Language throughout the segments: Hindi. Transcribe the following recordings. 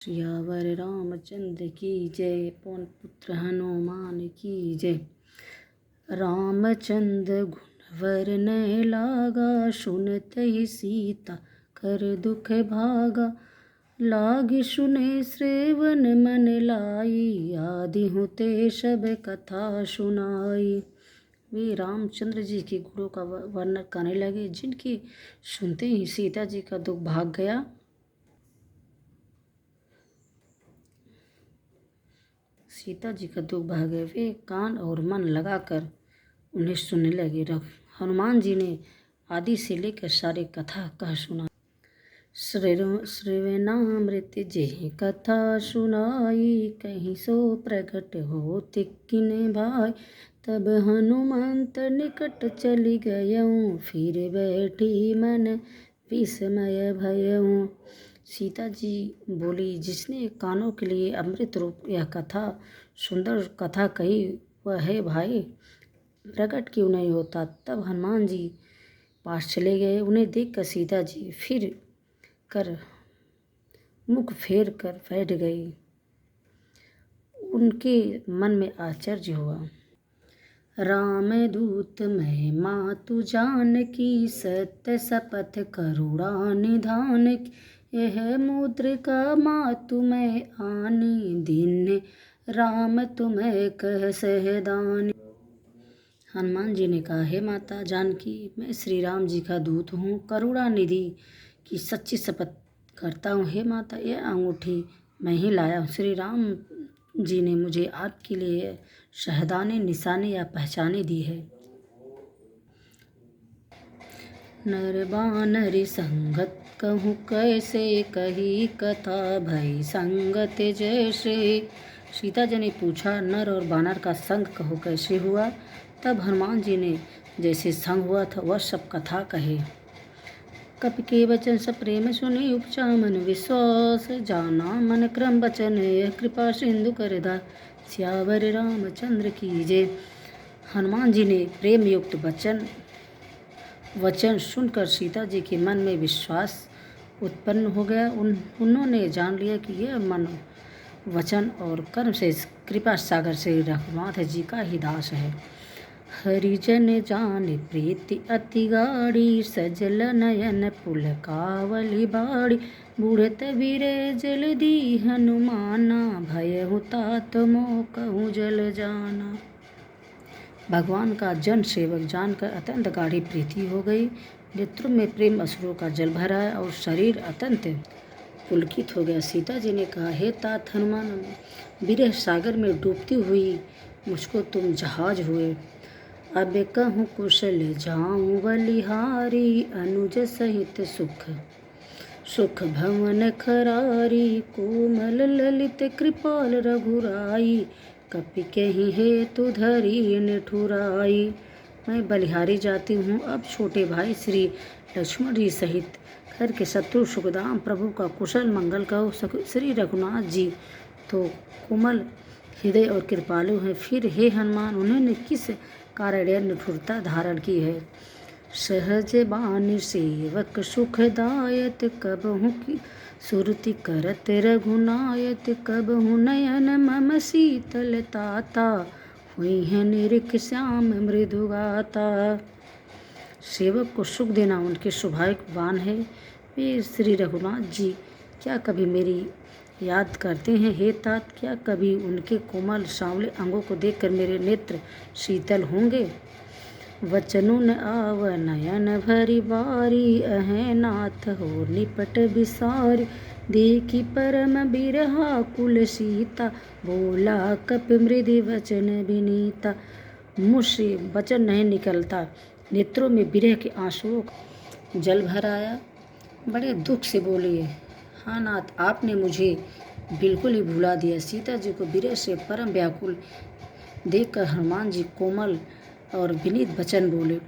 सियावर रामचंद्र की जय। पवन पुत्र हनुमान की जय। रामचंद्र गुणवर नय लागा, सुनत ही सीता कर दुख भागा। लागी सुने श्रवण मन लाई, आदि होते सब कथा सुनाई। वे रामचंद्र जी के गुणों का वर्णन करने लगे, जिनकी सुनते ही सीता जी का दुख भाग गया। सीता जी का दुख भाग गया। वे कान और मन लगाकर उन्हें सुनने लगे। हनुमान जी ने आदि से लेकर सारे कथा कह सुना। श्रवणामृत जेहि कथा सुनाई, कहीं सो प्रगट होत किन भाई। तब हनुमंत निकट चली गयऊँ, फिर बैठी मन विस्मय भयऊँ। सीता जी बोली, जिसने कानों के लिए अमृत रूप यह कथा सुंदर कथा कही, वह है भाई, प्रकट क्यों नहीं होता। तब हनुमान जी पास चले गए। उन्हें देखकर सीता जी फिर कर मुख फेर कर बैठ गई। उनके मन में आश्चर्य हुआ। राम दूत मैं मातु जानकी, सत्य शपथ करुणा निधान की। यह मुद्रिका मातु मैं आनी, दिन राम तुम्हें कह सहदानी। हनुमान जी ने कहा, हे माता जानकी, मैं श्री राम जी का दूत हूँ, करुणा निधि की सच्ची शपथ करता हूँ। हे माता, यह अंगूठी मैं ही लाया हूँ। श्री राम जी ने मुझे आपके लिए शहदाने निशानी या पहचाने दी है। नर बानरी संगत कहूँ कैसे, कही कथा भई संगत जैसे। सीता जी ने पूछा, नर और बानर का संग कहो कैसे हुआ। तब हनुमान जी ने जैसे संग हुआ था वह सब कथा कहे। कपि के वचन सब प्रेम सुने, उपजा मन विश्वास। जाना मन क्रम वचन, यह कृपा सिंधु कर दा। सियावर रामचंद्र की जय। हनुमान जी ने प्रेम युक्त वचन सुनकर सीता जी के मन में विश्वास उत्पन्न हो गया। उन्होंने जान लिया कि यह मन, वचन और कर्म से कृपा सागर से रघुनाथ जी का ही दास है। हरिजन जान प्रीति अति गाढ़ी, सजल नयन पुलकावली बाड़ी। बूढ़त बीरे जल दी हनुमाना, भयहु तात मोह कहूँ जल जाना। भगवान का जन सेवक जानकर अत्यंत गाढ़ी प्रीति हो गई। नेत्रों में प्रेम अश्रुओं का जल भरा और शरीर अत्यंत पुलकित हो गया। सीता जी ने कहा, हे तात हनुमान, विरह सागर में डूबती हुई मुझको तुम जहाज हुए। अब कहूँ कुशल जाऊँ बलिहारी, अनुज सहित सुख भवन खरारी। कोमल ललित कृपाल रघुराई, कपि कहीं हेतु धरी निठुराई। मैं बलिहारी जाती हूँ। अब छोटे भाई श्री लक्ष्मण जी सहित घर के शत्रु सुखदाम प्रभु का कुशल मंगल कहो। श्री रघुनाथ जी तो कोमल हृदय और कृपालु हैं, फिर हे हनुमान, उन्होंने किस कारण निठुरता धारण की है। सहज बानी सेवक सुखदायत, कबहु की सुरति करत रघुनायत। कबहु नयन मम शीतल ताता, हुई है निरिख श्याम मृदु गाता। सेवक को सुख देना उनके स्वाभाविक बान है। वे श्री रघुनाथ जी क्या कभी मेरी याद करते हैं। हे तात, क्या कभी उनके कोमल सांवले अंगों को देखकर मेरे नेत्र शीतल होंगे। वचनुन आव नयन भरी बारी, अहे नाथ हो निपट विसारी। देखी परम बिरहा कुल सीता, बोला कपि मृदु वचन विनीता। मुझसे वचन नहीं निकलता, नेत्रों में विरह के आंसुओं का जल भर आया। बड़े दुख से बोले, हाँ नाथ, आपने मुझे बिल्कुल ही भुला दिया। सीता जी को विरह से परम व्याकुल देखकर हनुमान जी कोमल और विनीत वचन बोले।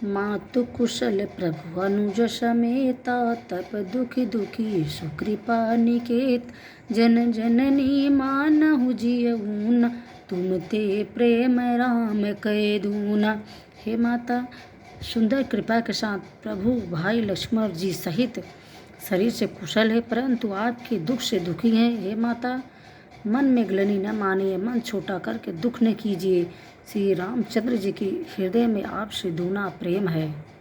मातु कुशल प्रभु अनुज समेता, तप दुखी दुखी सुकृपा निकेत। जन जननी मानहु जियऊना, तुम ते प्रेम राम कै दूना। हे माता, सुंदर कृपा के साथ प्रभु भाई लक्ष्मण जी सहित शरीर से कुशल है, परंतु आपके दुख से दुखी हैं। हे माता, मन में ग्लानि न मानिए, मन छोटा करके दुख न कीजिए। श्री रामचंद्र जी की हृदय में आपसे दूना प्रेम है।